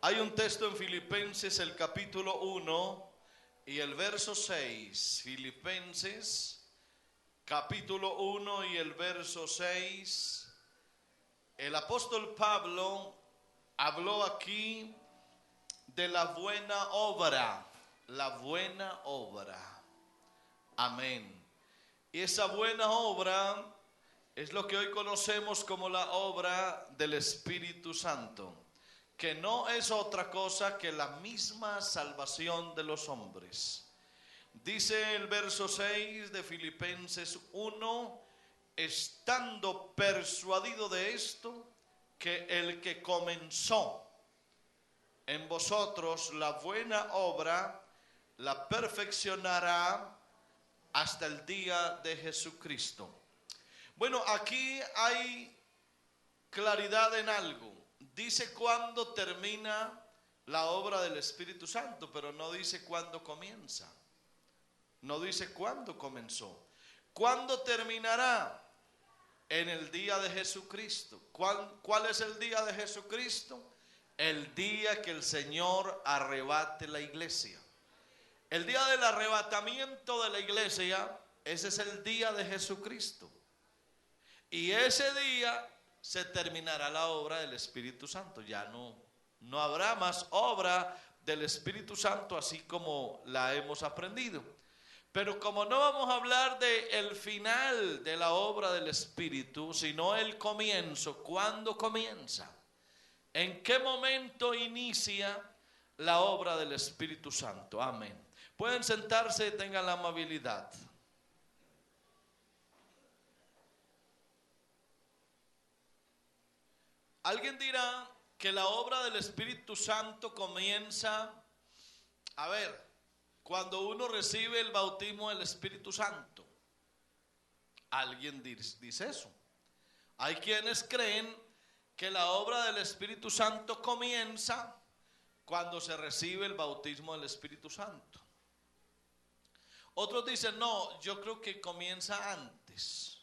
Hay un texto en Filipenses, el capítulo 1 y el verso 6. Filipenses, capítulo 1 y el verso 6. El apóstol Pablo habló aquí de la buena obra. La buena obra. Amén. Y esa buena obra es lo que hoy conocemos como la obra del Espíritu Santo, que no es otra cosa que la misma salvación de los hombres. Dice el verso 6 de Filipenses 1, estando persuadido de esto, que el que comenzó en vosotros la buena obra, la perfeccionará hasta el día de Jesucristo. Bueno, aquí hay claridad en algo. Dice cuándo termina la obra del Espíritu Santo, pero no dice cuándo comienza. No dice cuándo comenzó. ¿Cuándo terminará? En el día de Jesucristo. ¿Cuál es el día de Jesucristo? El día que el Señor arrebate la iglesia. El día del arrebatamiento de la iglesia, ese es el día de Jesucristo. Y ese día se terminará la obra del Espíritu Santo. Ya no habrá más obra del Espíritu Santo así como la hemos aprendido. Pero como no vamos a hablar del final de la obra del Espíritu, sino el comienzo, ¿cuándo comienza? ¿En qué momento inicia la obra del Espíritu Santo? Amén. Pueden sentarse, tengan la amabilidad. Alguien dirá que la obra del Espíritu Santo comienza, cuando uno recibe el bautismo del Espíritu Santo. Alguien dice eso. Hay quienes creen que la obra del Espíritu Santo comienza cuando se recibe el bautismo del Espíritu Santo. Otros dicen, no, yo creo que comienza antes.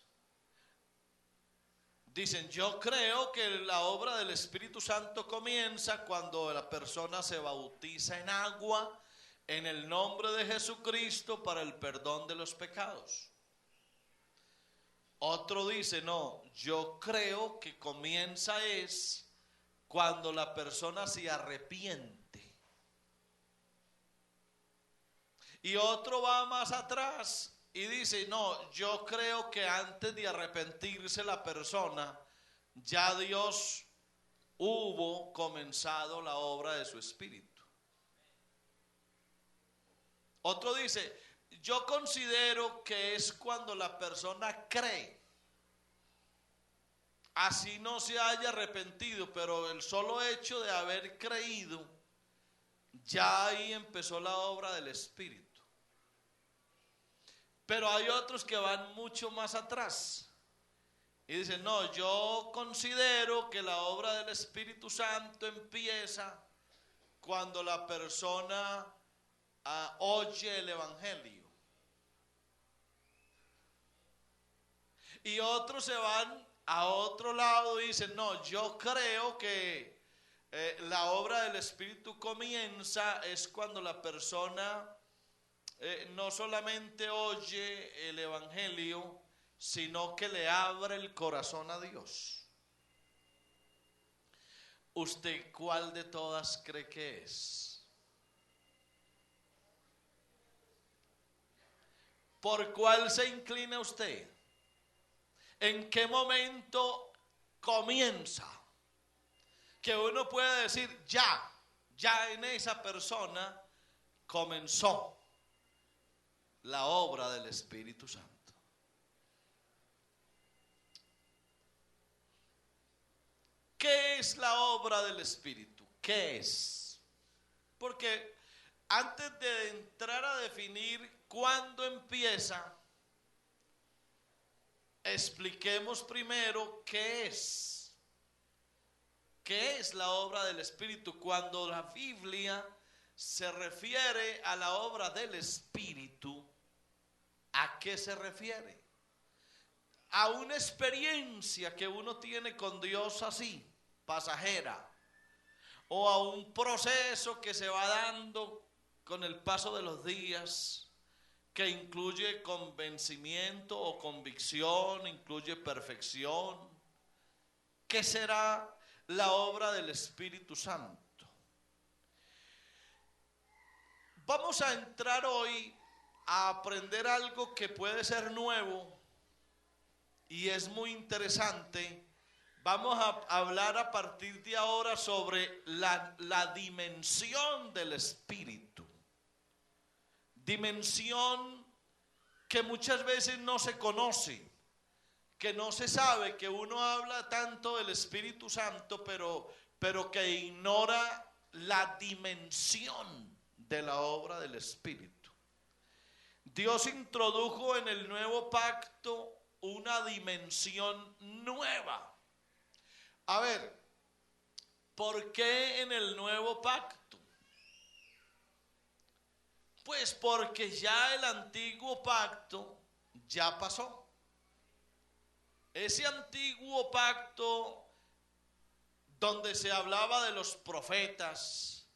Dicen, yo creo que la obra del Espíritu Santo comienza cuando la persona se bautiza en agua en el nombre de Jesucristo para el perdón de los pecados. Otro dice, no, yo creo que comienza es cuando la persona se arrepiente. Y otro va más atrás y dice, no, yo creo que antes de arrepentirse la persona, ya Dios hubo comenzado la obra de su Espíritu. Otro dice, yo considero que es cuando la persona cree. Así no se haya arrepentido, pero el solo hecho de haber creído, ya ahí empezó la obra del Espíritu. Pero hay otros que van mucho más atrás y dicen, no, yo considero que la obra del Espíritu Santo empieza cuando la persona oye el Evangelio. Y otros se van a otro lado y dicen, no, yo creo que la obra del Espíritu comienza es cuando la persona no solamente oye el Evangelio, sino que le abre el corazón a Dios. ¿Usted cuál de todas cree que es? ¿Por cuál se inclina usted? ¿En qué momento comienza? Que uno puede decir, ya en esa persona comenzó la obra del Espíritu Santo. ¿Qué es la obra del Espíritu? ¿Qué es? Porque antes de entrar a definir cuándo empieza, expliquemos primero qué es. ¿Qué es la obra del Espíritu? Cuando la Biblia se refiere a la obra del Espíritu, ¿a qué se refiere? A una experiencia que uno tiene con Dios así, pasajera. o a un proceso que se va dando con el paso de los días, que incluye convencimiento o convicción, incluye perfección, que será la obra del Espíritu Santo. Vamos a entrar hoy a aprender algo que puede ser nuevo y es muy interesante. Vamos a hablar a partir de ahora sobre la dimensión del Espíritu. Dimensión que muchas veces no se conoce, que no se sabe, que uno habla tanto del Espíritu Santo, pero que ignora la dimensión de la obra del Espíritu. Dios introdujo en el nuevo pacto una dimensión nueva. A ver, ¿por qué en el nuevo pacto? Pues porque ya el antiguo pacto ya pasó. Ese antiguo pacto donde se hablaba de los profetas,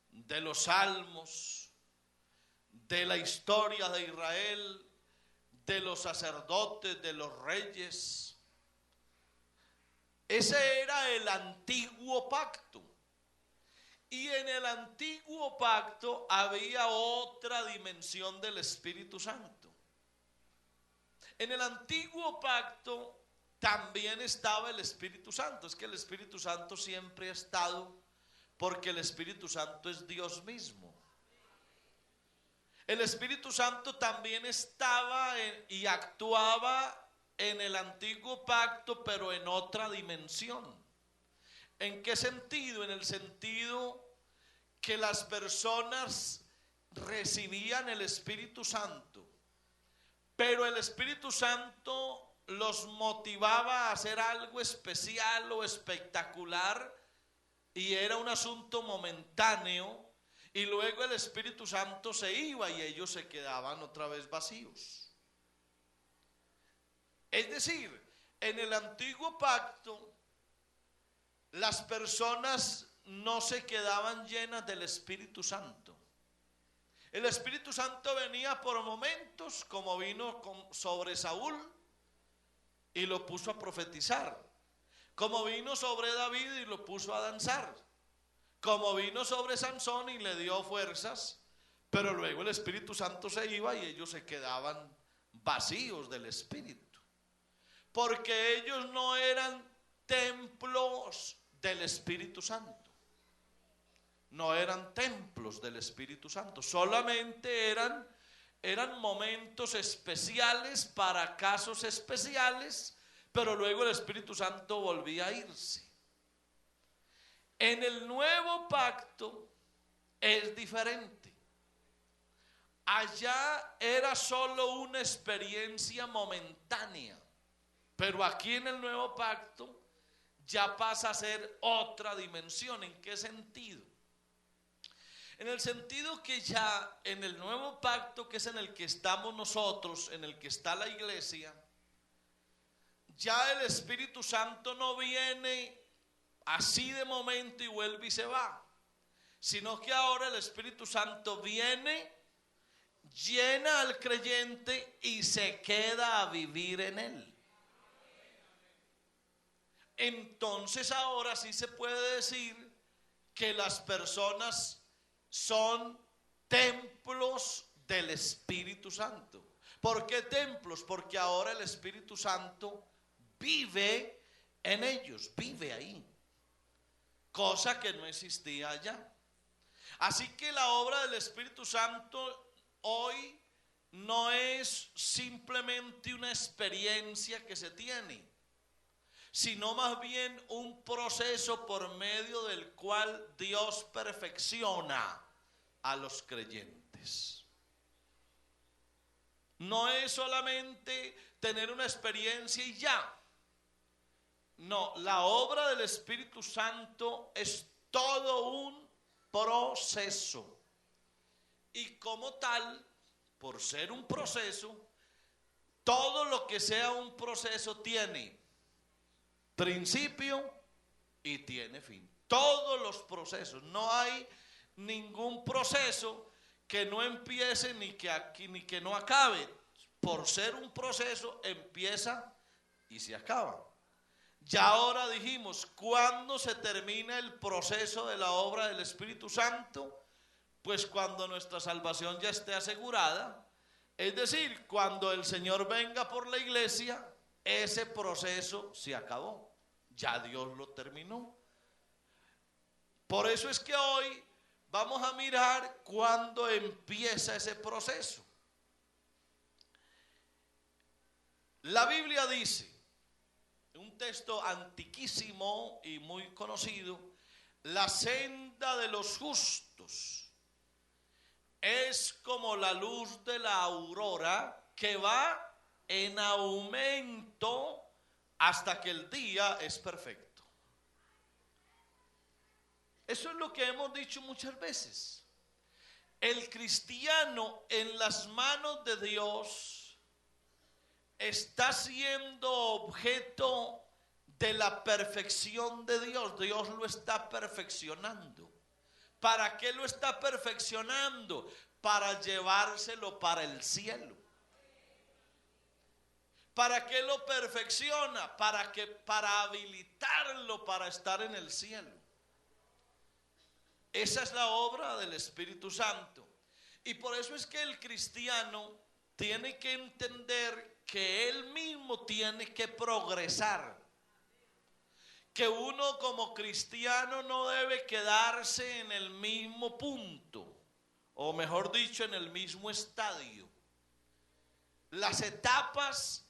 de los salmos, de la historia de Israel, de los sacerdotes, de los reyes. Ese era el antiguo pacto. Y en el antiguo pacto había otra dimensión del Espíritu Santo. En el antiguo pacto también estaba el Espíritu Santo. Es que el Espíritu Santo siempre ha estado, porque el Espíritu Santo es Dios mismo. El Espíritu Santo también estaba y actuaba en el antiguo pacto, pero en otra dimensión. ¿En qué sentido? En el sentido que las personas recibían el Espíritu Santo, pero el Espíritu Santo los motivaba a hacer algo especial o espectacular, y era un asunto momentáneo, y luego el Espíritu Santo se iba y ellos se quedaban otra vez vacíos. Es decir, en el antiguo pacto las personas no se quedaban llenas del Espíritu Santo. El Espíritu Santo venía por momentos, como vino sobre Saúl y lo puso a profetizar, como vino sobre David y lo puso a danzar, como vino sobre Sansón y le dio fuerzas, pero luego el Espíritu Santo se iba y ellos se quedaban vacíos del Espíritu, porque ellos no eran templos del Espíritu Santo. No eran templos del Espíritu Santo, solamente eran momentos especiales para casos especiales, pero luego el Espíritu Santo volvía a irse. En el nuevo pacto es diferente. Allá era solo una experiencia momentánea, pero aquí en el nuevo pacto ya pasa a ser otra dimensión. ¿En qué sentido? En el sentido que ya en el nuevo pacto, que es en el que estamos nosotros, en el que está la iglesia, ya el Espíritu Santo no viene así de momento y vuelve y se va, sino que ahora el Espíritu Santo viene, llena al creyente y se queda a vivir en él. Entonces ahora sí se puede decir que las personas son templos del Espíritu Santo. ¿Por qué templos? Porque ahora el Espíritu Santo vive en ellos, vive ahí, cosa que no existía allá. Así que la obra del Espíritu Santo hoy no es simplemente una experiencia que se tiene, sino más bien un proceso por medio del cual Dios perfecciona a los creyentes. No es solamente tener una experiencia y ya. No, la obra del Espíritu Santo es todo un proceso. Y como tal, por ser un proceso, todo lo que sea un proceso tiene principio y tiene fin. Todos los procesos. No hay ningún proceso que no empiece ni que no acabe. Por ser un proceso, empieza y se acaba. Ya ahora dijimos, ¿cuándo se termina el proceso de la obra del Espíritu Santo? Pues cuando nuestra salvación ya esté asegurada. Es decir, cuando el Señor venga por la iglesia, ese proceso se acabó. Ya Dios lo terminó. Por eso es que hoy vamos a mirar cuándo empieza ese proceso. La Biblia dice, un texto antiquísimo y muy conocido, la senda de los justos es como la luz de la aurora que va en aumento hasta que el día es perfecto. Eso es lo que hemos dicho muchas veces. El cristiano en las manos de Dios está siendo objeto de la perfección de Dios. Dios lo está perfeccionando. ¿Para qué lo está perfeccionando? Para llevárselo para el cielo. ¿Para qué lo perfecciona? Para habilitarlo para estar en el cielo. Esa es la obra del Espíritu Santo. Y por eso es que el cristiano tiene que entender que él mismo tiene que progresar. Que uno como cristiano no debe quedarse en el mismo punto, o mejor dicho, en el mismo estadio. Las etapas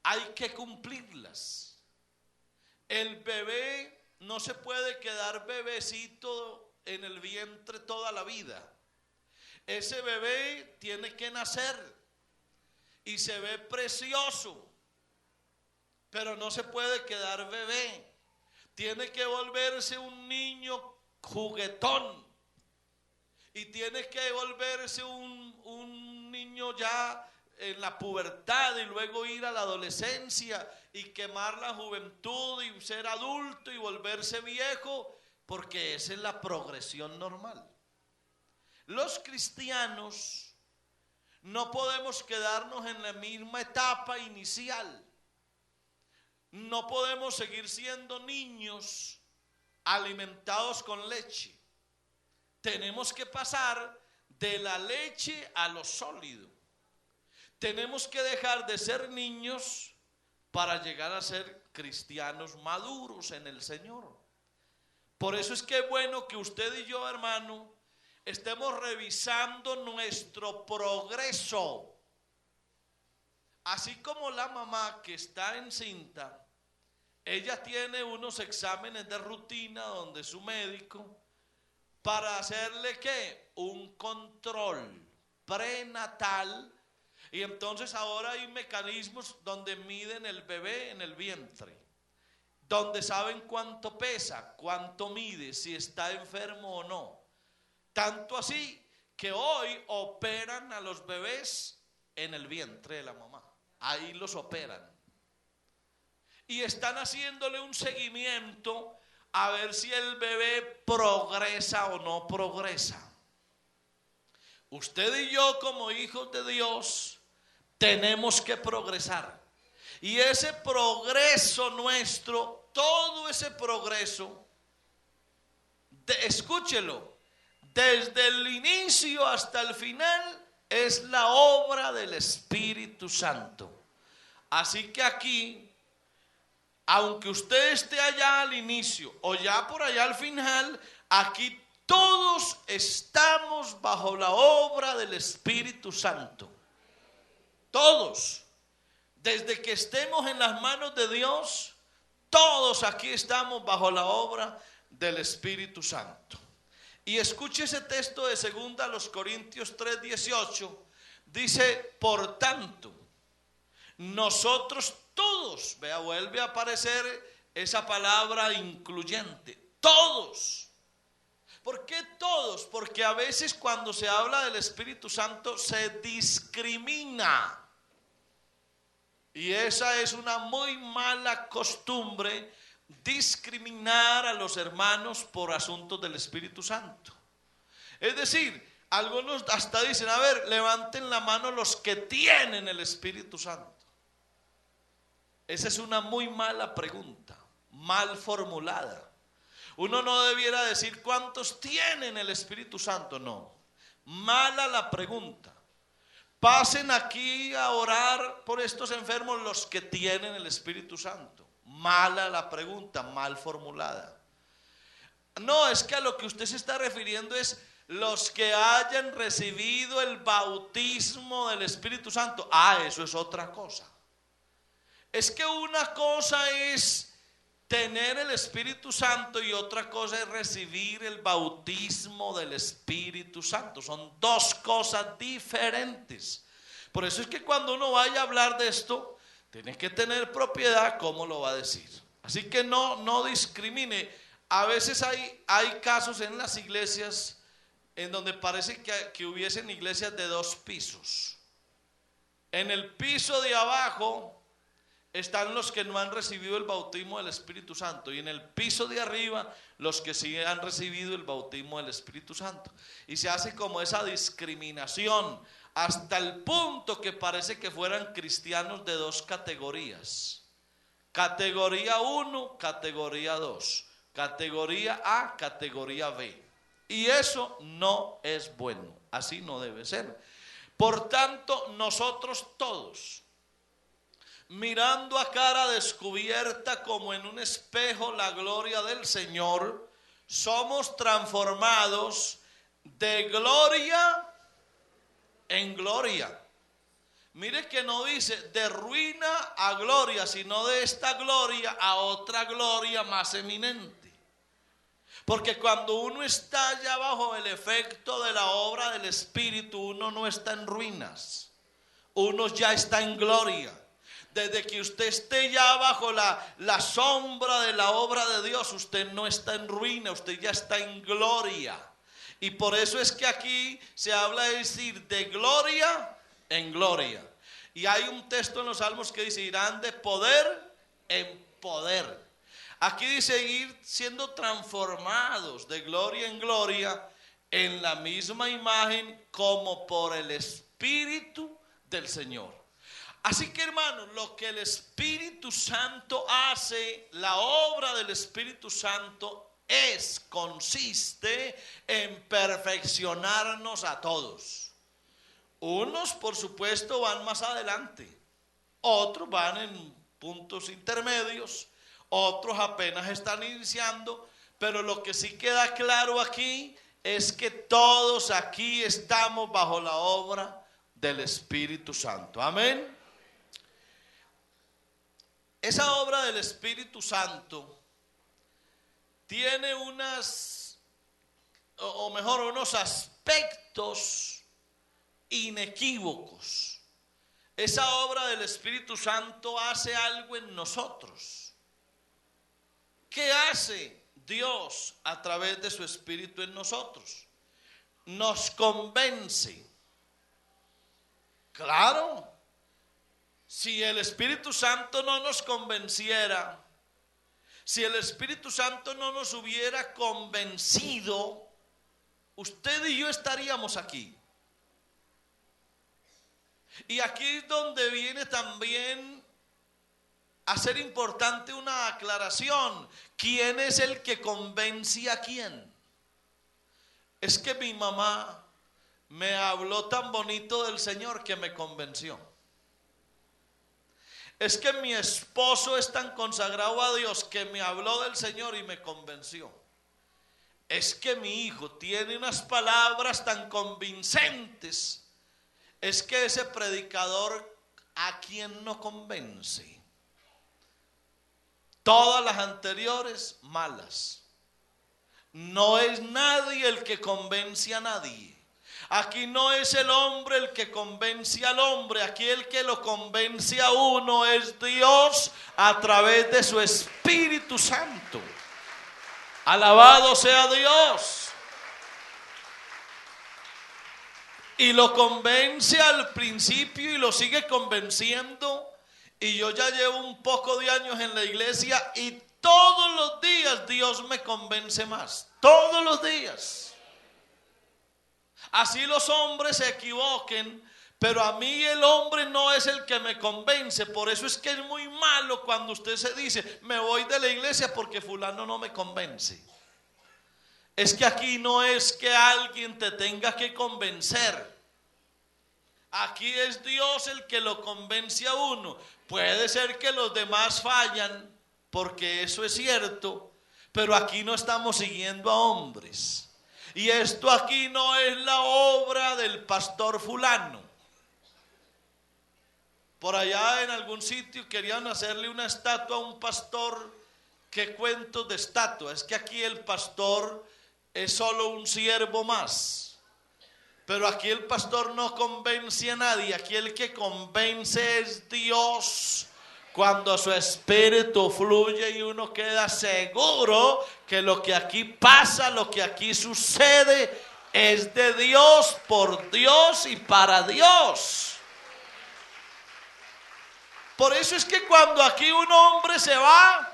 hay que cumplirlas. El bebé no se puede quedar bebecito en el vientre toda la vida. Ese bebé tiene que nacer y se ve precioso, pero no se puede quedar bebé. Tiene que volverse un niño juguetón y tiene que volverse un niño ya en la pubertad y luego ir a la adolescencia y quemar la juventud y ser adulto y volverse viejo, porque esa es la progresión normal. Los cristianos no podemos quedarnos en la misma etapa inicial. No podemos seguir siendo niños alimentados con leche. Tenemos que pasar de la leche a lo sólido. Tenemos que dejar de ser niños para llegar a ser cristianos maduros en el Señor. Por eso es que es bueno que usted y yo, hermano, estemos revisando nuestro progreso. Así como la mamá que está encinta, ella tiene unos exámenes de rutina donde su médico, para hacerle ¿qué? Un control prenatal. Y entonces ahora hay mecanismos donde miden el bebé en el vientre, donde saben cuánto pesa, cuánto mide, si está enfermo o no. Tanto así que hoy operan a los bebés en el vientre de la mamá. Ahí los operan. Y están haciéndole un seguimiento a ver si el bebé progresa o no progresa. Usted y yo, como hijos de Dios, tenemos que progresar. Y ese progreso nuestro, todo ese progreso, escúchelo, desde el inicio hasta el final, es la obra del Espíritu Santo. Así que aquí, aunque usted esté allá al inicio o ya por allá al final, aquí todos estamos bajo la obra del Espíritu Santo. Todos. Desde que estemos en las manos de Dios, todos aquí estamos bajo la obra del Espíritu Santo. Y escuche ese texto de 2 Corintios 3:18. Dice, por tanto, nosotros todos, vea, vuelve a aparecer esa palabra incluyente, todos. ¿Por qué todos? Porque a veces cuando se habla del Espíritu Santo se discrimina. Y esa es una muy mala costumbre discriminar a los hermanos por asuntos del Espíritu Santo. Es decir, algunos hasta dicen, a ver, levanten la mano los que tienen el Espíritu Santo. Esa es una muy mala pregunta, mal formulada. Uno no debiera decir cuántos tienen el Espíritu Santo, no. Mala la pregunta. Pasen aquí a orar por estos enfermos los que tienen el Espíritu Santo. Mala la pregunta, mal formulada. No, es que a lo que usted se está refiriendo es los que hayan recibido el bautismo del Espíritu Santo. Ah, eso es otra cosa. Es que una cosa es tener el Espíritu Santo y otra cosa es recibir el bautismo del Espíritu Santo. Son dos cosas diferentes. Por eso es que cuando uno vaya a hablar de esto, tiene que tener propiedad cómo lo va a decir. Así que no discrimine. A veces hay casos en las iglesias en donde parece que hubiesen iglesias de dos pisos. En el piso de abajo están los que no han recibido el bautismo del Espíritu Santo, y en el piso de arriba los que sí han recibido el bautismo del Espíritu Santo. Y se hace como esa discriminación hasta el punto que parece que fueran cristianos de dos categorías. Categoría 1, categoría 2, categoría A, categoría B. Y eso no es bueno, así no debe ser. Por tanto, nosotros todos, mirando a cara descubierta como en un espejo la gloria del Señor, somos transformados de gloria en gloria. Mire que no dice de ruina a gloria, sino de esta gloria a otra gloria más eminente. Porque cuando uno está ya bajo el efecto de la obra del Espíritu, uno no está en ruinas, uno ya está en gloria. Desde que usted esté ya bajo la sombra de la obra de Dios, usted no está en ruina, usted ya está en gloria. Y por eso es que aquí se habla de decir de gloria en gloria. Y hay un texto en los Salmos que dice, irán de poder en poder. Aquí dice ir siendo transformados de gloria en gloria en la misma imagen como por el Espíritu del Señor. Así que, hermanos, lo que el Espíritu Santo hace, la obra del Espíritu Santo consiste en perfeccionarnos a todos. Unos, por supuesto, van más adelante, otros van en puntos intermedios, otros apenas están iniciando, pero lo que sí queda claro aquí es que todos aquí estamos bajo la obra del Espíritu Santo. Amén. Esa obra del Espíritu Santo tiene unos aspectos inequívocos. Esa obra del Espíritu Santo hace algo en nosotros. ¿Qué hace Dios a través de su Espíritu en nosotros? Nos convence. Claro, si el Espíritu Santo no nos convenciera, si el Espíritu Santo no nos hubiera convencido, usted y yo estaríamos aquí. Y aquí es donde viene también a ser importante una aclaración. ¿Quién es el que convence a quién? Es que mi mamá me habló tan bonito del Señor que me convenció. Es que mi esposo es tan consagrado a Dios que me habló del Señor y me convenció. Es que mi hijo tiene unas palabras tan convincentes. Es que ese predicador, ¿a quién no convence? Todas las anteriores, malas. No es nadie el que convence a nadie. Aquí no es el hombre el que convence al hombre. Aquí el que lo convence a uno es Dios a través de su Espíritu Santo. Alabado sea Dios. Y lo convence al principio y lo sigue convenciendo. Y yo ya llevo un poco de años en la iglesia y todos los días Dios me convence más. Todos los días. Así los hombres se equivoquen, pero a mí el hombre no es el que me convence. Por eso es que es muy malo cuando usted se dice, me voy de la iglesia porque fulano no me convence. Es que aquí no es que alguien te tenga que convencer. Aquí es Dios el que lo convence a uno. Puede ser que los demás fallan, porque eso es cierto, pero aquí no estamos siguiendo a hombres. Y esto aquí no es la obra del pastor fulano. Por allá en algún sitio querían hacerle una estatua a un pastor. ¿Qué cuentos de estatua? Es que aquí el pastor es solo un siervo más. Pero aquí el pastor no convence a nadie. Aquí el que convence es Dios. Cuando su espíritu fluye y uno queda seguro que lo que aquí pasa, lo que aquí sucede, es de Dios, por Dios y para Dios. Por eso es que cuando aquí un hombre se va,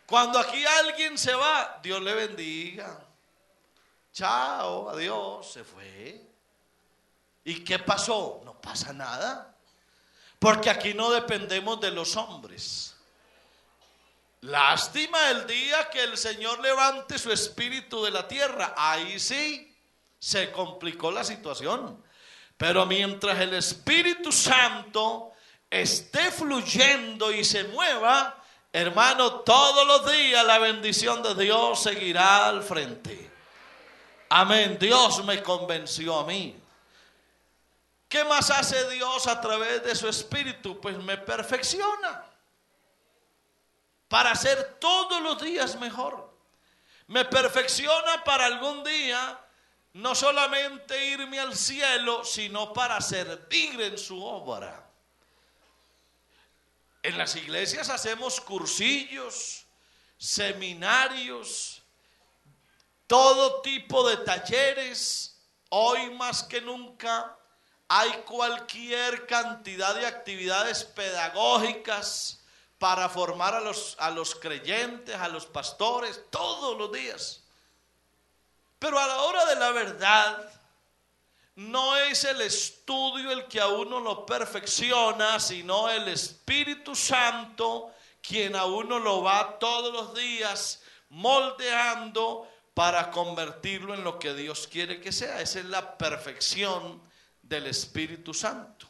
cuando aquí alguien se va, Dios le bendiga. Chao, adiós, se fue. ¿Y qué pasó? No pasa nada. Porque aquí no dependemos de los hombres. Lástima el día que el Señor levante su espíritu de la tierra. Ahí sí se complicó la situación. Pero mientras el Espíritu Santo esté fluyendo y se mueva, hermano, todos los días la bendición de Dios seguirá al frente. Amén. Dios me convenció a mí. ¿Qué más hace Dios a través de su Espíritu? Pues me perfecciona para ser todos los días mejor. Me perfecciona para algún día no solamente irme al cielo, sino para servir en su obra. En las iglesias hacemos cursillos, seminarios, todo tipo de talleres. Hoy más que nunca hay cualquier cantidad de actividades pedagógicas para formar a los creyentes, a los pastores, todos los días. Pero a la hora de la verdad, no es el estudio el que a uno lo perfecciona, sino el Espíritu Santo, quien a uno lo va todos los días moldeando para convertirlo en lo que Dios quiere que sea. Esa es la perfección del Espíritu Santo.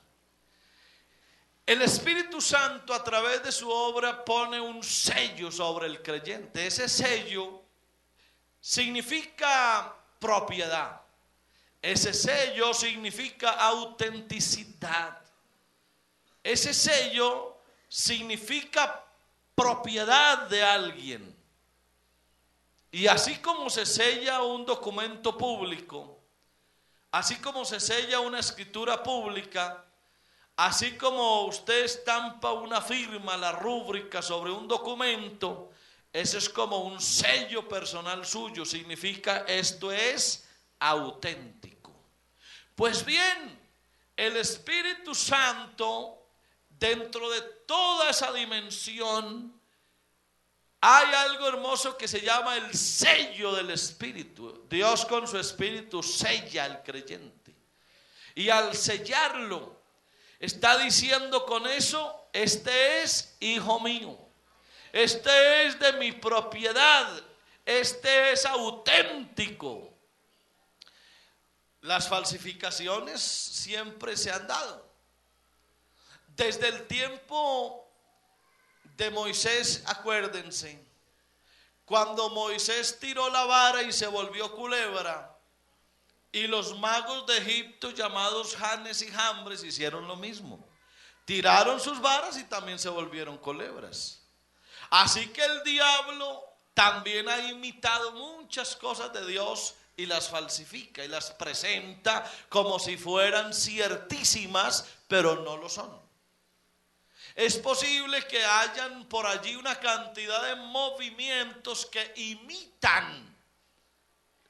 El Espíritu Santo a través de su obra pone un sello sobre el creyente. Ese sello significa propiedad. Ese sello significa autenticidad. Ese sello significa propiedad de alguien. Y así como se sella un documento público, así como se sella una escritura pública, así como usted estampa una firma, la rúbrica sobre un documento, ese es como un sello personal suyo. Significa esto es auténtico. Pues bien, el Espíritu Santo, dentro de toda esa dimensión, hay algo hermoso que se llama el sello del Espíritu. Dios con su Espíritu sella al creyente. Y al sellarlo, está diciendo con eso, este es hijo mío. Este es de mi propiedad. Este es auténtico. Las falsificaciones siempre se han dado. Desde el tiempo de Moisés, acuérdense, cuando Moisés tiró la vara y se volvió culebra, y los magos de Egipto llamados Janes y Jambres hicieron lo mismo. Tiraron sus varas y también se volvieron culebras. Así que el diablo también ha imitado muchas cosas de Dios y las falsifica y las presenta como si fueran ciertísimas, pero no lo son. Es posible que hayan por allí una cantidad de movimientos que imitan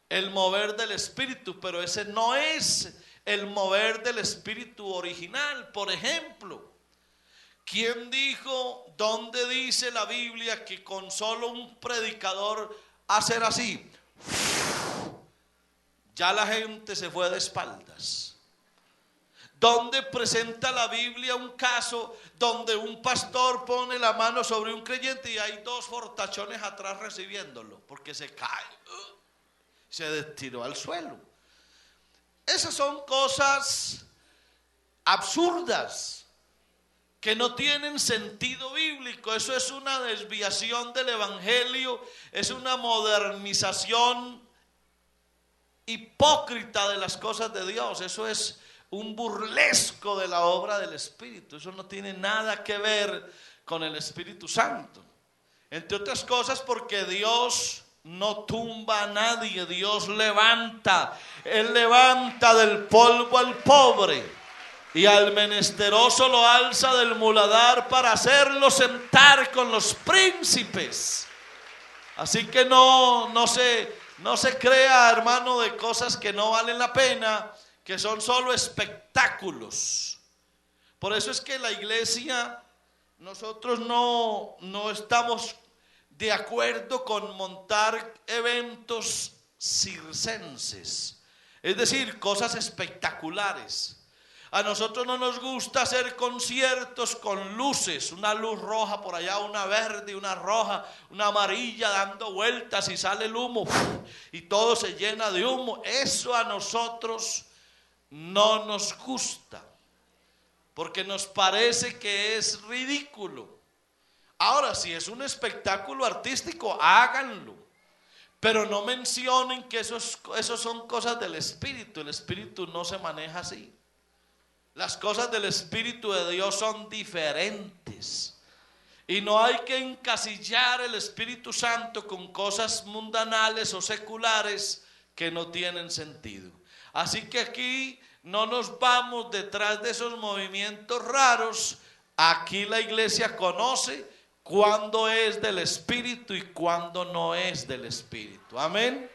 el mover del Espíritu, pero ese no es el mover del Espíritu original. Por ejemplo, ¿Quién dijo, dónde dice la Biblia que con solo un predicador hacer así, ya la gente se fue de espaldas? ¿Dónde presenta la Biblia un caso donde un pastor pone la mano sobre un creyente y hay dos fortachones atrás recibiéndolo porque se cae, se tiró al suelo? Esas son cosas absurdas que no tienen sentido bíblico. Eso es una desviación del evangelio, es una modernización hipócrita de las cosas de Dios. Eso es un burlesco de la obra del Espíritu. Eso no tiene nada que ver con el Espíritu Santo. Entre otras cosas porque Dios no tumba a nadie, Dios levanta. Él levanta del polvo al pobre y al menesteroso lo alza del muladar para hacerlo sentar con los príncipes. Así que no se crea, hermano, de cosas que no valen la pena, que son solo espectáculos. Por eso es que la iglesia, nosotros no estamos de acuerdo con montar eventos circenses, es decir, cosas espectaculares. A nosotros no nos gusta hacer conciertos con luces, una luz roja por allá, una verde, una roja, una amarilla dando vueltas y sale el humo y todo se llena de humo. Eso a nosotros no nos gusta porque nos parece que es ridículo. Ahora, si es un espectáculo artístico, háganlo, pero no mencionen que esos son cosas del Espíritu. El Espíritu no se maneja así. Las cosas del Espíritu de Dios son diferentes. Y no hay que encasillar el Espíritu Santo con cosas mundanales o seculares que no tienen sentido. Así que aquí no nos vamos detrás de esos movimientos raros. Aquí la iglesia conoce cuándo es del Espíritu y cuándo no es del Espíritu. Amén.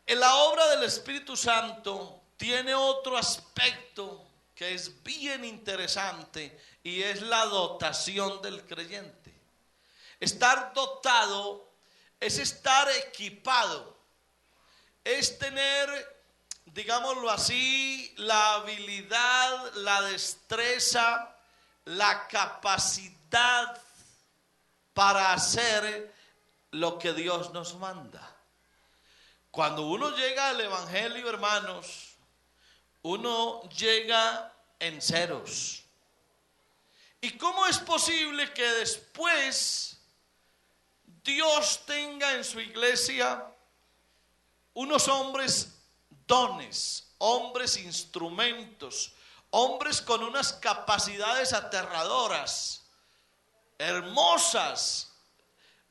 En la obra del Espíritu Santo tiene otro aspecto que es bien interesante y es la dotación del creyente. Estar dotado es estar equipado, es tener, digámoslo así, la habilidad, la destreza, la capacidad para hacer lo que Dios nos manda. Cuando uno llega al evangelio, hermanos, uno llega en ceros. ¿Y cómo es posible que después Dios tenga en su iglesia unos hombres dones, hombres instrumentos, hombres con unas capacidades aterradoras, hermosas?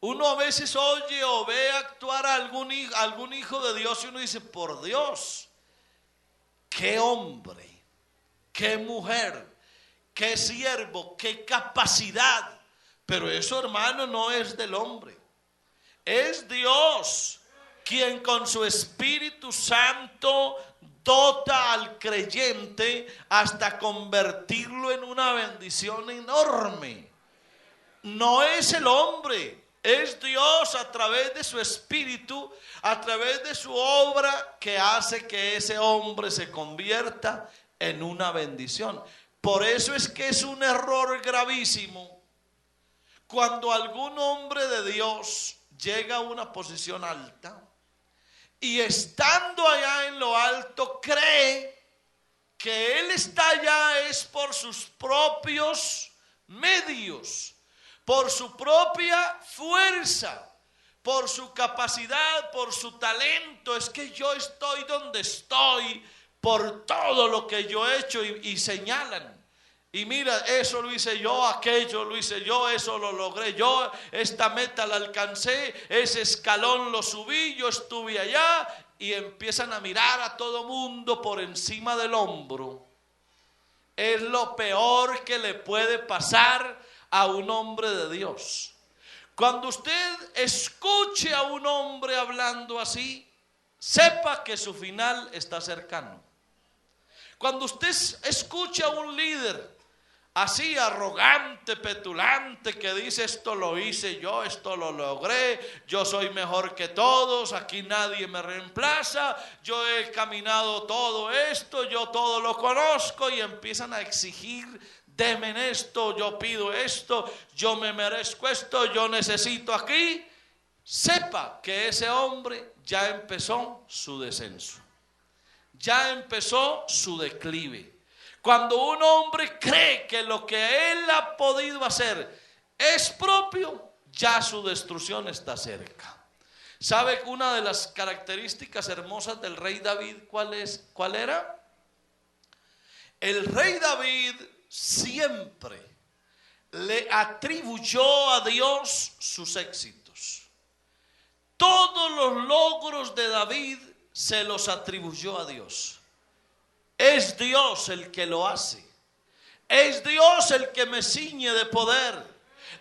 Uno a veces oye o ve actuar a algún hijo de Dios y uno dice, por Dios, qué hombre, qué mujer, qué siervo, qué capacidad. Pero eso, hermano, no es del hombre. Es Dios quien con su Espíritu Santo dota al creyente hasta convertirlo en una bendición enorme. No es el hombre. Es Dios a través de su Espíritu, a través de su obra, que hace que ese hombre se convierta en una bendición. Por eso es que es un error gravísimo cuando algún hombre de Dios llega a una posición alta y estando allá en lo alto cree que él está allá es por sus propios medios, por su propia fuerza, por su capacidad, por su talento. Es que yo estoy donde estoy por todo lo que yo he hecho, y señalan. Y mira, eso lo hice yo, aquello lo hice yo, eso lo logré yo, esta meta la alcancé, ese escalón lo subí, yo estuve allá. Y empiezan a mirar a todo mundo por encima del hombro. Es lo peor que le puede pasar a un hombre de Dios. Cuando usted escuche a un hombre hablando así, sepa que su final está cercano. Cuando usted escuche a un líder así arrogante, petulante, que dice: esto lo hice yo, esto lo logré, yo soy mejor que todos, aquí nadie me reemplaza, yo he caminado todo esto, yo todo lo conozco, y empiezan a exigir: deme esto, yo pido esto, yo me merezco esto, yo necesito aquí. Sepa que ese hombre ya empezó su descenso, ya empezó su declive. Cuando un hombre cree que lo que él ha podido hacer es propio, ya su destrucción está cerca. ¿Sabe que una de las características hermosas del rey David cuál era? El rey David siempre le atribuyó a Dios sus éxitos. Todos los logros de David se los atribuyó a Dios. Es Dios el que lo hace. Es Dios el que me ciñe de poder.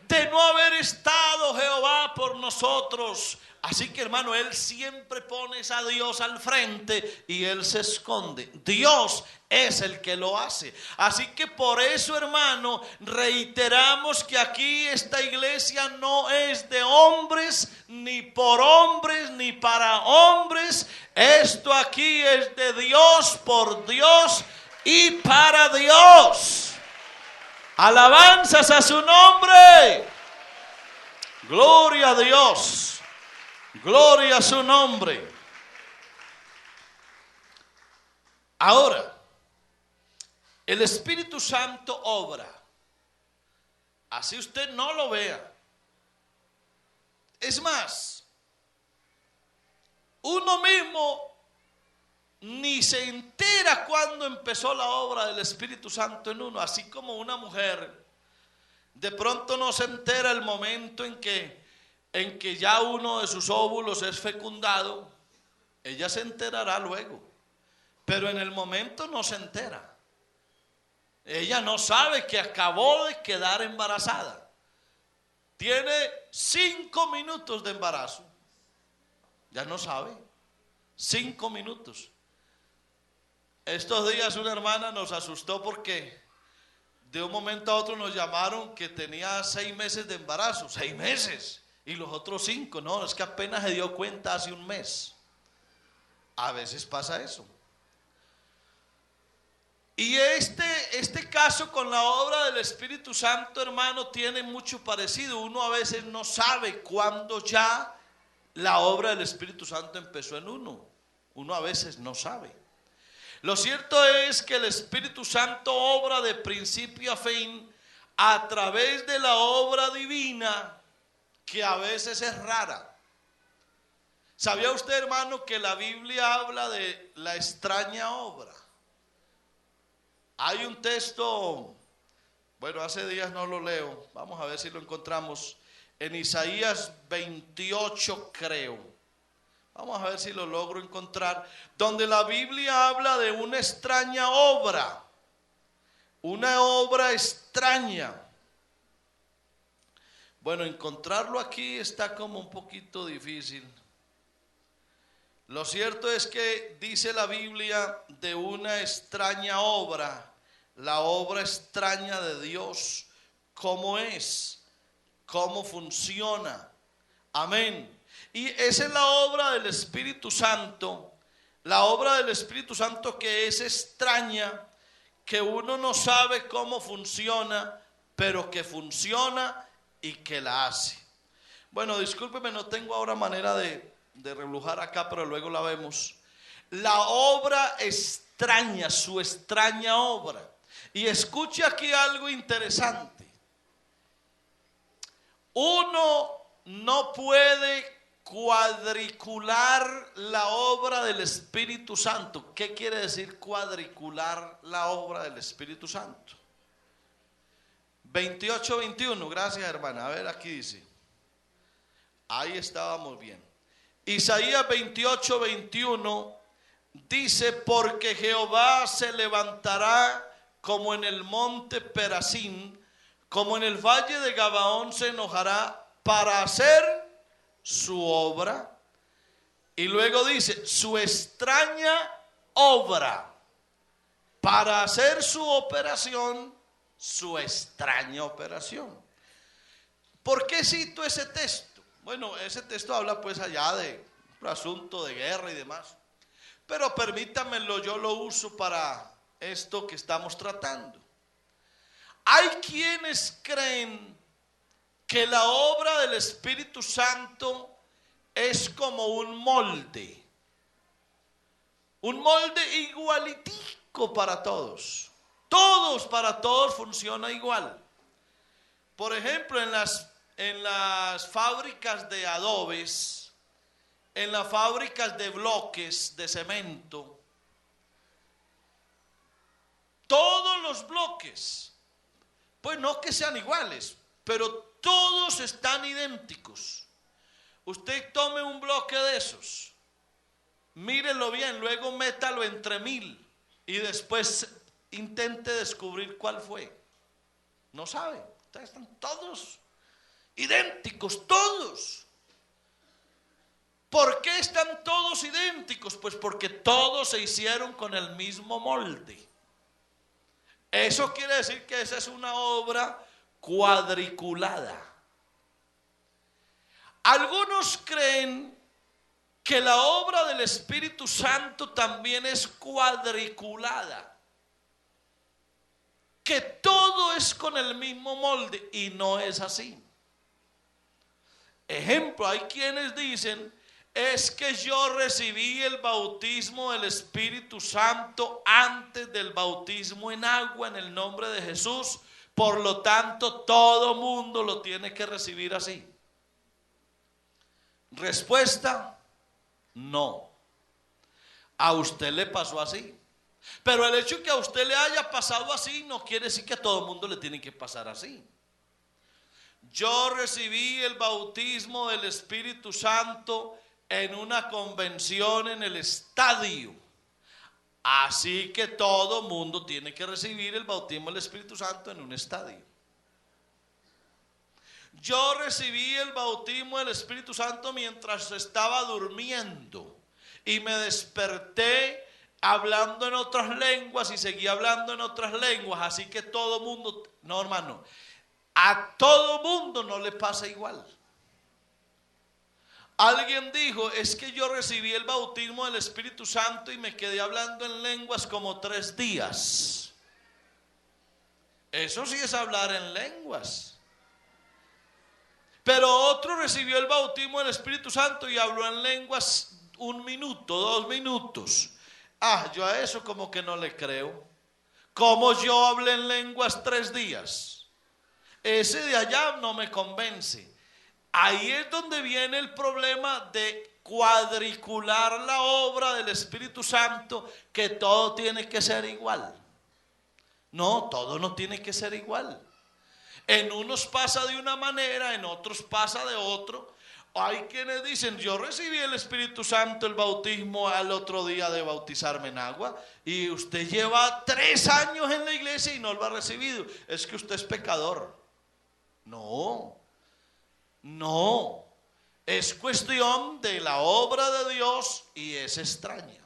De no haber estado Jehová por nosotros. Así que, hermano, él siempre pone a Dios al frente y él se esconde. Dios es el que lo hace. Así que por eso, hermano, reiteramos que aquí esta iglesia no es de hombres, ni por hombres, ni para hombres. Esto aquí es de Dios, por Dios y para Dios. Alabanzas a su nombre. Gloria a Dios. Gloria a su nombre. Ahora, el Espíritu Santo obra. Así usted no lo vea. Es más, uno mismo ni se entera cuando empezó la obra del Espíritu Santo en uno. Así como una mujer de pronto no se entera el momento en que ya uno de sus óvulos es fecundado. Ella se enterará luego, pero en el momento no se entera. Ella no sabe que acabó de quedar embarazada. Tiene 5 minutos de embarazo. Ya no sabe. 5 minutos. Estos días una hermana nos asustó porque de un momento a otro nos llamaron que tenía 6 meses de embarazo. 6 meses. Y los otros 5, no, es que apenas se dio cuenta hace un mes. A veces pasa eso. Y este caso con la obra del Espíritu Santo, hermano, tiene mucho parecido. Uno a veces no sabe cuándo ya la obra del Espíritu Santo empezó en uno. Uno a veces no sabe. Lo cierto es que el Espíritu Santo obra de principio a fin a través de la obra divina, que a veces es rara. ¿Sabía usted, hermano, que la Biblia habla de la extraña obra? Hay un texto, bueno, hace días no lo leo, vamos a ver si lo encontramos, en Isaías 28 creo. Vamos a ver si lo logro encontrar, donde la Biblia habla de una extraña obra, una obra extraña. Bueno, encontrarlo aquí está como un poquito difícil. Lo cierto es que dice la Biblia de una extraña obra, la obra extraña de Dios, cómo es, cómo funciona. Amén. Y esa es la obra del Espíritu Santo, la obra del Espíritu Santo que es extraña, que uno no sabe cómo funciona, pero que funciona y que la hace. Bueno, discúlpeme, no tengo ahora manera de reblujar acá, pero luego la vemos. La obra extraña, su extraña obra. Y escuche aquí algo interesante. Uno no puede cuadricular la obra del Espíritu Santo. ¿Qué quiere decir cuadricular la obra del Espíritu Santo? 28-21, gracias hermana. A ver, aquí dice. Ahí estábamos bien. Isaías 28-21 dice: porque Jehová se levantará como en el monte Perazín, como en el valle de Gabaón se enojará para hacer su obra. Y luego dice: su extraña obra, para hacer su operación su extraña operación. ¿Por qué cito ese texto? Bueno, ese texto habla pues allá de un asunto de guerra y demás. Pero permítamelo, yo lo uso para esto que estamos tratando. Hay quienes creen que la obra del Espíritu Santo es como un molde igualitico para todos. Para todos funciona igual. Por ejemplo, en las fábricas de adobes, en las fábricas de bloques de cemento, todos los bloques, pues no que sean iguales, pero todos están idénticos. Usted tome un bloque de esos, mírelo bien, luego métalo entre 1000 y después intente descubrir cuál fue. No sabe, ustedes están todos idénticos, todos. ¿Por qué están todos idénticos? Pues porque todos se hicieron con el mismo molde. Eso quiere decir que esa es una obra cuadriculada. Algunos creen que la obra del Espíritu Santo también es cuadriculada, que todo es con el mismo molde, y no es así. Ejemplo, hay quienes dicen: es que yo recibí el bautismo del Espíritu Santo antes del bautismo en agua en el nombre de Jesús, por lo tanto todo mundo lo tiene que recibir así. Respuesta: no. A usted le pasó así, pero el hecho de que a usted le haya pasado así no quiere decir que a todo mundo le tiene que pasar así. Yo recibí el bautismo del Espíritu Santo en una convención en el estadio, así que todo mundo tiene que recibir el bautismo del Espíritu Santo en un estadio. Yo recibí el bautismo del Espíritu Santo mientras estaba durmiendo y me desperté hablando en otras lenguas y seguí hablando en otras lenguas, así que todo mundo, no hermano, a todo mundo no le pasa igual. Alguien dijo: es que yo recibí el bautismo del Espíritu Santo y me quedé hablando en lenguas como 3 días. Eso sí es hablar en lenguas. Pero otro recibió el bautismo del Espíritu Santo y habló en lenguas 1 minuto, 2 minutos. Yo a eso como que no le creo. ¿Cómo yo hablé en lenguas 3 días? Ese de allá no me convence. Ahí es donde viene el problema de cuadricular la obra del Espíritu Santo, que todo tiene que ser igual. No, todo no tiene que ser igual. En unos pasa de una manera, en otros pasa de otro. Hay quienes dicen: yo recibí el Espíritu Santo, el bautismo, al otro día de bautizarme en agua, y usted lleva 3 años en la iglesia y no lo ha recibido. Es que usted es pecador. No, es cuestión de la obra de Dios y es extraña.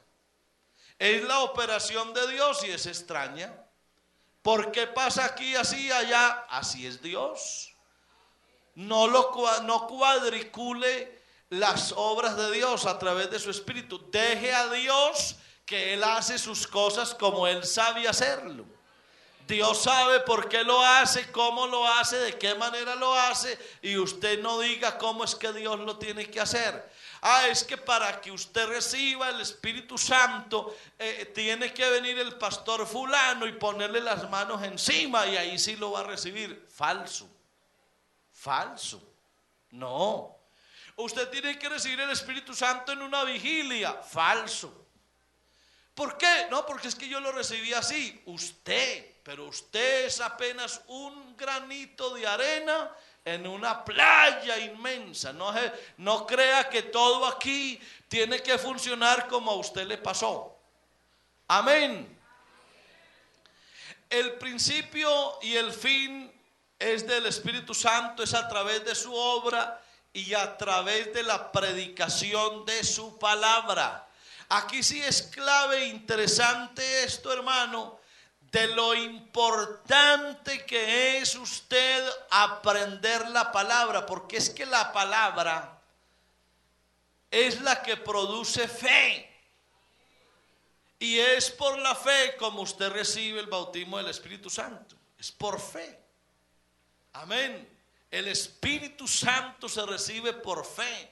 Es la operación de Dios y es extraña. ¿Por qué pasa aquí así, allá? Así es Dios. No cuadricule las obras de Dios a través de su Espíritu. Deje a Dios que Él hace sus cosas como Él sabe hacerlo. Dios sabe por qué lo hace, cómo lo hace, de qué manera lo hace, y usted no diga cómo es que Dios lo tiene que hacer. Es que para que usted reciba el Espíritu Santo tiene que venir el pastor fulano y ponerle las manos encima y ahí sí lo va a recibir. Falso. No. Usted tiene que recibir el Espíritu Santo en una vigilia. Falso. ¿Por qué? No, porque es que yo lo recibí así. Pero usted es apenas un granito de arena en una playa inmensa. No crea que todo aquí tiene que funcionar como a usted le pasó. Amén. El principio y el fin es del Espíritu Santo, es a través de su obra y a través de la predicación de su palabra. Aquí sí es clave, interesante esto, hermano, de lo importante que es usted aprender la palabra, porque es que la palabra es la que produce fe. Y es por la fe como usted recibe el bautismo del Espíritu Santo. Es por fe. Amén. El Espíritu Santo se recibe por fe.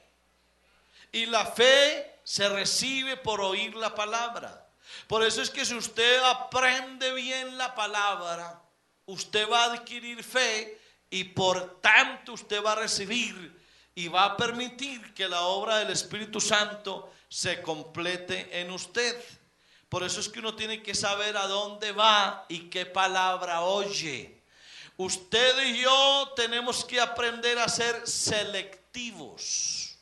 Y la fe se recibe por oír la palabra. Por eso es que si usted aprende bien la palabra, usted va a adquirir fe y por tanto usted va a recibir y va a permitir que la obra del Espíritu Santo se complete en usted. Por eso es que uno tiene que saber a dónde va y qué palabra oye. Usted y yo tenemos que aprender a ser selectivos.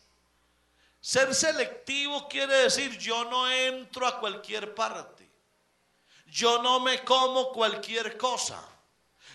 Ser selectivo quiere decir yo no entro a cualquier parte. Yo no me como cualquier cosa.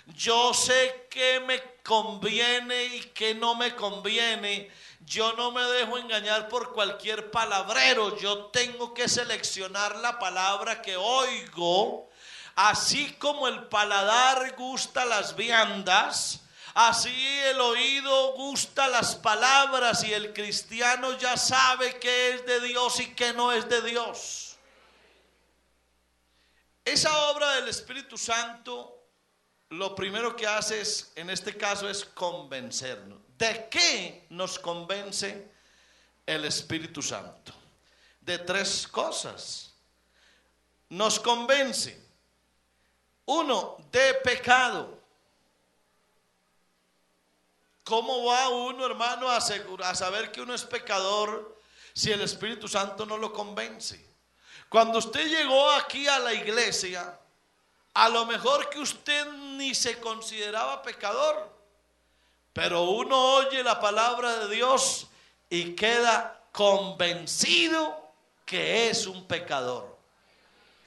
Yo sé qué me conviene y qué no me conviene. Yo no me dejo engañar por cualquier palabrero. Yo tengo que seleccionar la palabra que oigo. Así como el paladar gusta las viandas, así el oído gusta las palabras, y el cristiano ya sabe qué es de Dios y qué no es de Dios. Esa obra del Espíritu Santo lo primero que hace es, en este caso, es convencernos. ¿De qué nos convence el Espíritu Santo? De tres cosas. Nos convence, uno, de pecado. ¿Cómo va uno, hermano, a saber que uno es pecador si el Espíritu Santo no lo convence? Cuando usted llegó aquí a la iglesia, a lo mejor que usted ni se consideraba pecador, pero uno oye la palabra de Dios y queda convencido que es un pecador.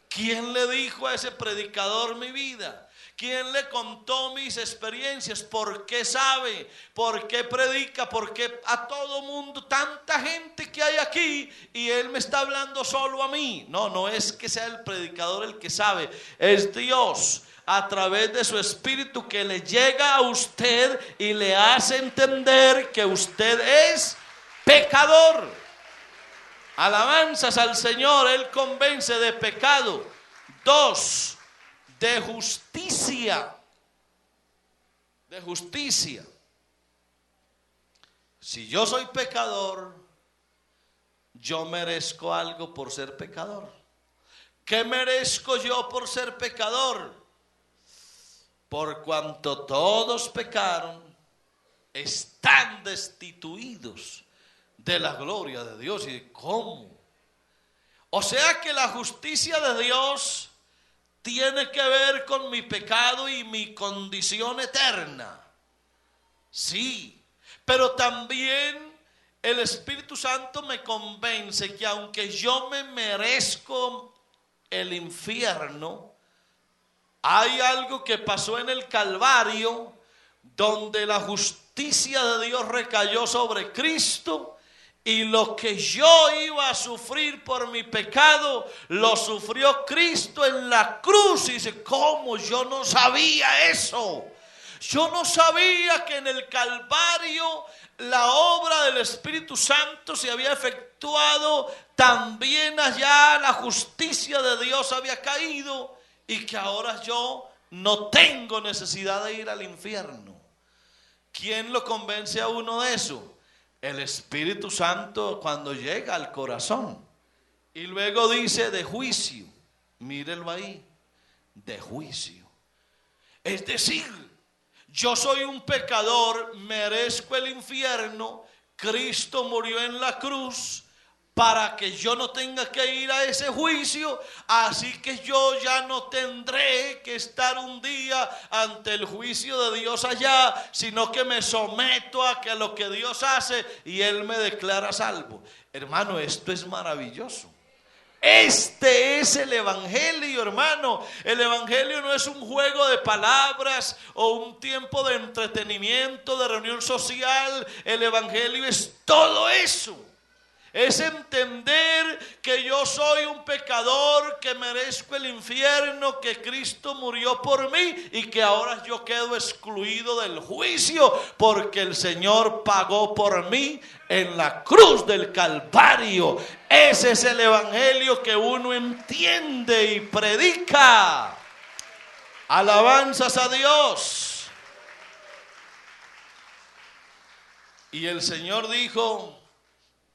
¿Quién le dijo a ese predicador mi vida? ¿Quién le contó mis experiencias? ¿Por qué sabe? ¿Por qué predica? ¿Por qué a todo mundo, tanta gente que hay aquí, y él me está hablando solo a mí? No, no es que sea el predicador el que sabe, es Dios a través de su Espíritu que le llega a usted y le hace entender que usted es pecador. Alabanzas al Señor. Él convence de pecado. 2, de justicia. De justicia. Si yo soy pecador, yo merezco algo por ser pecador. ¿Qué merezco yo por ser pecador? Por cuanto todos pecaron, están destituidos de la gloria de Dios. ¿Y cómo? O sea que la justicia de Dios tiene que ver con mi pecado y mi condición eterna. Sí, pero también el Espíritu Santo me convence que aunque yo me merezco el infierno, hay algo que pasó en el Calvario donde la justicia de Dios recayó sobre Cristo. Y lo que yo iba a sufrir por mi pecado, lo sufrió Cristo en la cruz. Y dice, ¿cómo? Yo no sabía eso. Yo no sabía que en el Calvario la obra del Espíritu Santo se había efectuado. También allá la justicia de Dios había caído. Y que ahora yo no tengo necesidad de ir al infierno. ¿Quién lo convence a uno de eso? El Espíritu Santo cuando llega al corazón. Y luego dice de juicio. Mírelo ahí. De juicio. Es decir, yo soy un pecador, merezco el infierno. Cristo murió en la cruz para que yo no tenga que ir a ese juicio. Así que yo ya no tendré que estar un día ante el juicio de Dios allá, sino que me someto a que lo que Dios hace y Él me declara salvo. Hermano, esto es maravilloso. Este es el evangelio, hermano. El evangelio no es un juego de palabras o un tiempo de entretenimiento, de reunión social. El evangelio es todo eso. Es entender que yo soy un pecador, que merezco el infierno, que Cristo murió por mí y que ahora yo quedo excluido del juicio porque el Señor pagó por mí en la cruz del Calvario. Ese es el evangelio que uno entiende y predica. Alabanzas a Dios. Y el Señor dijo: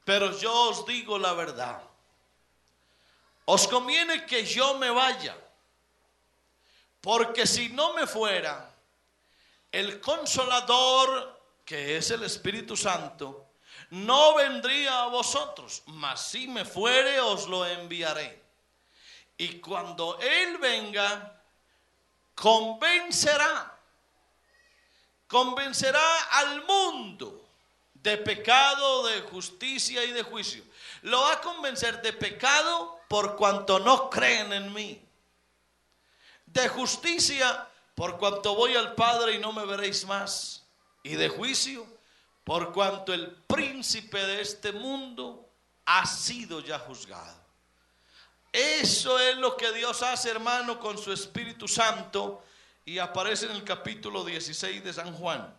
pero yo os digo la verdad, os conviene que yo me vaya, porque si no me fuera, el Consolador, que es el Espíritu Santo, no vendría a vosotros, mas si me fuere, os lo enviaré. Y cuando Él venga, convencerá al mundo de pecado, de justicia y de juicio. Lo va a convencer de pecado por cuanto no creen en mí. De justicia por cuanto voy al Padre y no me veréis más. Y de juicio por cuanto el príncipe de este mundo ha sido ya juzgado. Eso es lo que Dios hace, hermano, con su Espíritu Santo, y aparece en el capítulo 16 de San Juan.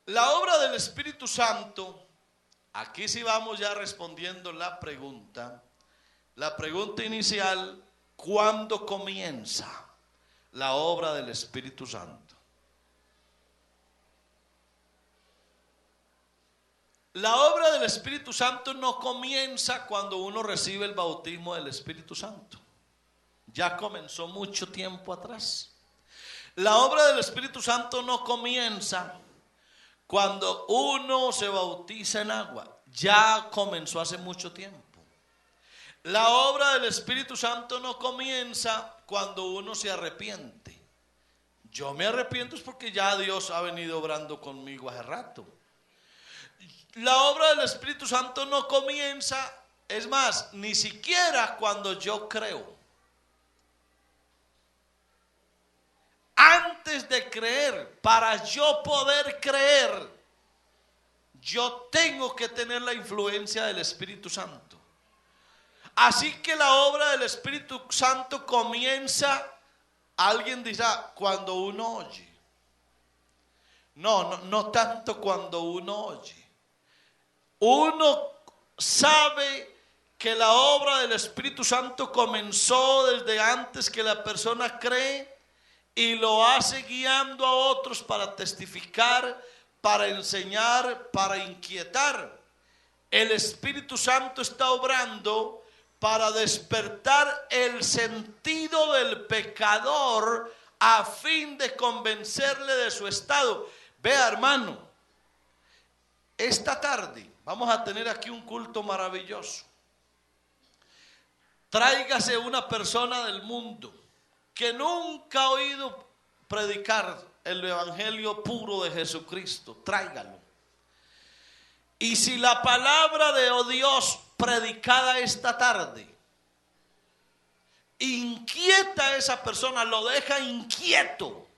La obra del Espíritu Santo, aquí sí vamos ya respondiendo la pregunta inicial: ¿cuándo comienza la obra del Espíritu Santo? La obra del Espíritu Santo no comienza cuando uno recibe el bautismo del Espíritu Santo. Ya comenzó mucho tiempo atrás. La obra del Espíritu Santo no comienza cuando uno se bautiza en agua. Ya comenzó hace mucho tiempo. La obra del Espíritu Santo no comienza cuando uno se arrepiente. Yo me arrepiento es porque ya Dios ha venido obrando conmigo hace rato. La obra del Espíritu Santo no comienza, es más, ni siquiera cuando yo creo. Antes de creer, para yo poder creer, yo tengo que tener la influencia del Espíritu Santo. Así que la obra del Espíritu Santo comienza, alguien dirá, cuando uno oye. No tanto cuando uno oye. Uno sabe que la obra del Espíritu Santo comenzó desde antes que la persona cree, y lo hace guiando a otros para testificar, para enseñar, para inquietar. El Espíritu Santo está obrando para despertar el sentido del pecador a fin de convencerle de su estado. Vea, hermano, esta tarde vamos a tener aquí un culto maravilloso. Tráigase una persona del mundo que nunca ha oído predicar el evangelio puro de Jesucristo. Tráigalo. Y si la palabra de Dios predicada esta tarde inquieta a esa persona, lo deja inquieto.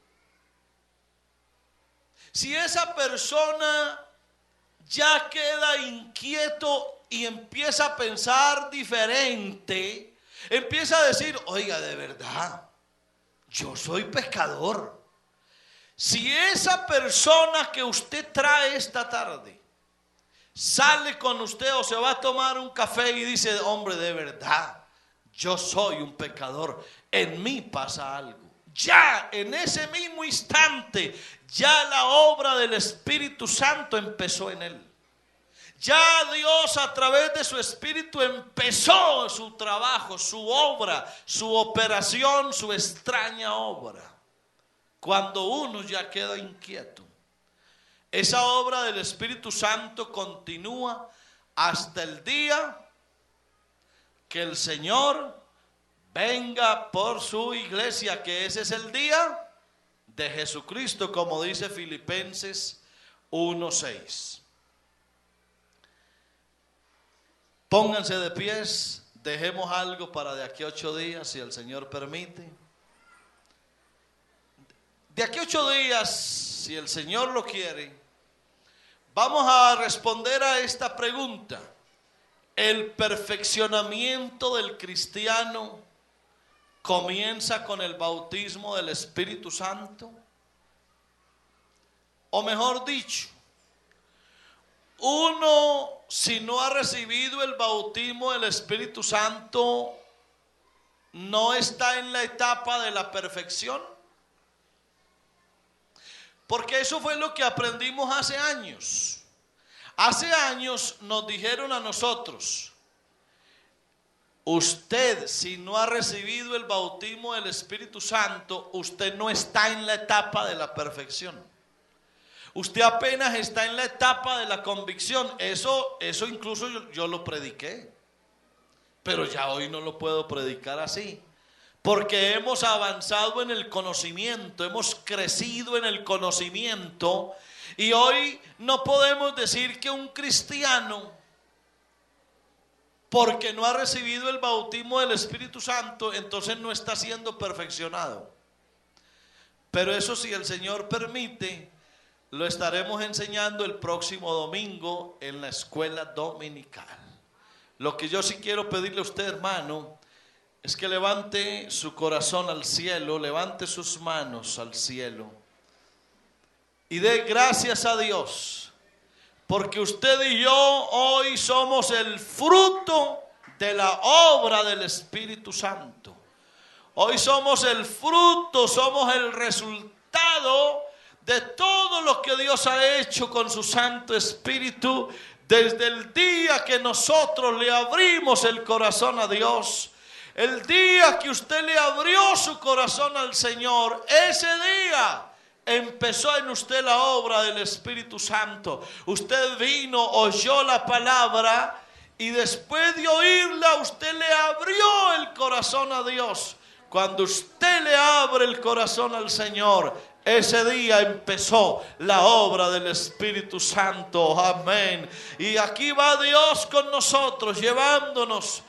Si esa persona ya queda inquieto y empieza a pensar diferente, empieza a decir: oiga, de verdad, yo soy pecador. Si esa persona que usted trae esta tarde sale con usted o se va a tomar un café y dice: hombre, de verdad, yo soy un pecador, en mí pasa algo, ya en ese mismo instante, ya la obra del Espíritu Santo empezó en él. Ya Dios, a través de su Espíritu, empezó su trabajo, su obra, su operación, su extraña obra. Cuando uno ya queda inquieto, esa obra del Espíritu Santo continúa hasta el día que el Señor venga por su iglesia, que ese es el día de Jesucristo, como dice Filipenses 1:6. Pónganse de pies, dejemos algo para de aquí a 8 días, si el Señor permite. De aquí a 8 días, si el Señor lo quiere, Vamos a responder a esta pregunta. ¿El perfeccionamiento del cristiano comienza con el bautismo del Espíritu Santo? O mejor dicho, uno, si no ha recibido el bautismo del Espíritu Santo, no está en la etapa de la perfección. Porque eso fue lo que aprendimos hace años. Hace años nos dijeron a nosotros: usted, si no ha recibido el bautismo del Espíritu Santo, usted no está en la etapa de la perfección. Usted apenas está en la etapa de la convicción. Eso incluso yo lo prediqué. Pero ya hoy no lo puedo predicar así. Porque hemos avanzado en el conocimiento, hemos crecido en el conocimiento. Y hoy no podemos decir que un cristiano, porque no ha recibido el bautismo del Espíritu Santo, entonces no está siendo perfeccionado. Pero eso, si el Señor permite, lo estaremos enseñando el próximo domingo en la escuela dominical. Lo que yo sí quiero pedirle a usted, hermano, es que levante su corazón al cielo, levante sus manos al cielo y dé gracias a Dios, porque usted y yo hoy somos el fruto de la obra del Espíritu Santo. Hoy somos el fruto, somos el resultado de todo lo que Dios ha hecho con su Santo Espíritu desde el día que nosotros le abrimos el corazón a Dios. El día que usted le abrió su corazón al Señor, ese día empezó en usted la obra del Espíritu Santo. Usted vino, oyó la palabra y después de oírla usted le abrió el corazón a Dios. Cuando usted le abre el corazón al Señor, ese día empezó la obra del Espíritu Santo. Amén. Y aquí va Dios con nosotros, llevándonos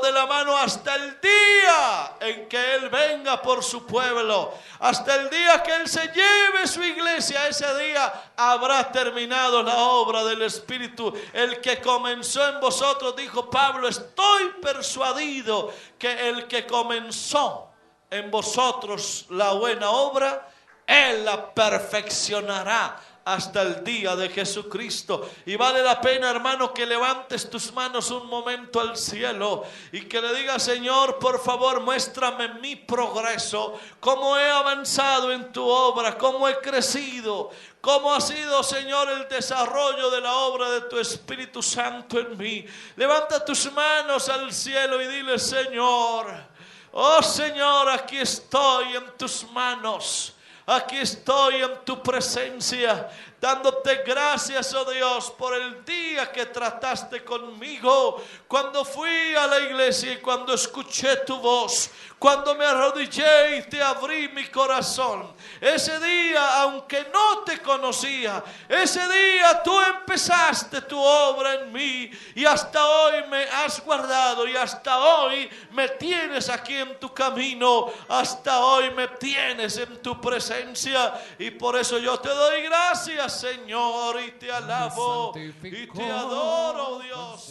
de la mano hasta el día en que Él venga por su pueblo, hasta el día que Él se lleve su iglesia. Ese día habrá terminado la obra del Espíritu. El que comenzó en vosotros, dijo Pablo, estoy persuadido que el que comenzó en vosotros la buena obra, Él la perfeccionará hasta el día de Jesucristo. Y vale la pena, hermano, que levantes tus manos un momento al cielo y que le digas: Señor, por favor, muéstrame mi progreso, cómo he avanzado en tu obra, cómo he crecido, cómo ha sido, Señor, el desarrollo de la obra de tu Espíritu Santo en mí. Levanta tus manos al cielo y dile: Señor, oh Señor, aquí estoy en tus manos. Aquí estoy en tu presencia, dándote gracias, oh Dios, por el día que trataste conmigo, cuando fui a la iglesia y cuando escuché tu voz, cuando me arrodillé y te abrí mi corazón. Ese día, aunque no te conocía, ese día tú empezaste tu obra en mí y hasta hoy me has guardado y hasta hoy me tienes aquí en tu camino, hasta hoy me tienes en tu presencia, y por eso yo te doy gracias, Señor, y te alabo y te adoro, Dios.